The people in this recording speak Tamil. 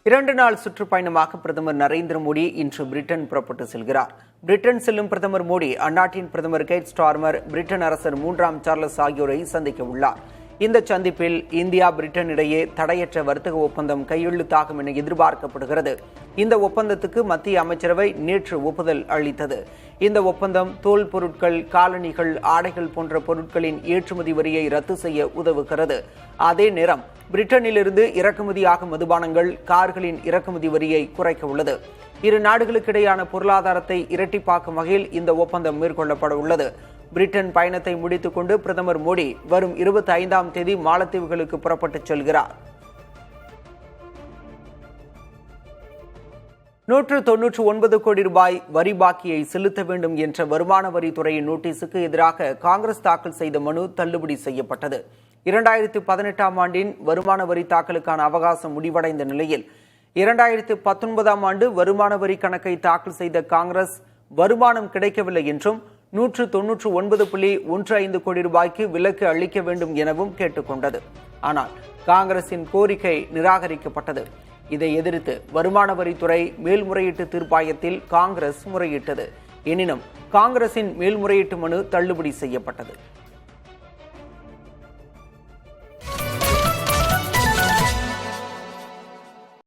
2 நாள் சுற்றுப்பயணமாக பிரதமர் நரேந்திர மோடி இன்று பிரிட்டன் புறப்பட்டு செல்கிறார். பிரிட்டன் செல்லும் பிரதமர் மோடி அந்நாட்டின் பிரதமர் கெய்ர் ஸ்டார்மர், பிரிட்டன் அரசர் 3ஆம் சார்லஸ் ஆகியோரை சந்திக்க உள்ளார். இந்த சந்திப்பில் இந்தியா பிரிட்டன் இடையே தடையற்ற வர்த்தக ஒப்பந்தம் கையெழுத்தாகும் என எதிர்பார்க்கப்படுகிறது. இந்த ஒப்பந்தத்துக்கு மத்திய அமைச்சரவை நேற்று ஒப்புதல் அளித்தது. இந்த ஒப்பந்தம் தோல் பொருட்கள், காலணிகள், ஆடைகள் போன்ற பொருட்களின் ஏற்றுமதி வரியை ரத்து செய்ய உதவுகிறது. அதே நேரம் பிரிட்டனிலிருந்து இறக்குமதியாகும் மதுபானங்கள், கார்களின் இறக்குமதி வரியை குறைக்க உள்ளது. இரு நாடுகளுக்கிடையான பொருளாதாரத்தை இரட்டிப்பாக்கும் வகையில் இந்த ஒப்பந்தம் மேற்கொள்ளப்பட உள்ளது. பிரிட்டன் பயணத்தை முடித்துக் கொண்டு பிரதமர் மோடி வரும் 25ஆம் தேதி மாலத்தீவுகளுக்கு புறப்பட்டுச் செல்கிறார். 199 கோடி ரூபாய் வரி பாக்கியை செலுத்த வேண்டும் என்ற வருமான வரித்துறையின் நோட்டீஸுக்கு எதிராக காங்கிரஸ் தாக்கல் செய்த மனு தள்ளுபடி செய்யப்பட்டது. 2018ஆம் ஆண்டின் வருமான வரி தாக்கலுக்கான அவகாசம் முடிவடைந்த நிலையில் 2019ஆம் ஆண்டு வருமான வரி கணக்கை தாக்கல் செய்த காங்கிரஸ் வருமானம் கிடைக்கவில்லை என்றும் 199.15 கோடி ரூபாய்க்கு விலக்கு அளிக்க வேண்டும் எனவும் கேட்டுக்கொண்டது. ஆனால் காங்கிரசின் கோரிக்கை நிராகரிக்கப்பட்டது. இதை எதிர்த்து வருமான வரித்துறை மேல்முறையீட்டு தீர்ப்பாயத்தில் காங்கிரஸ் முறையிட்டது. எனினும் காங்கிரசின் மேல்முறையீட்டு மனு தள்ளுபடி செய்யப்பட்டது.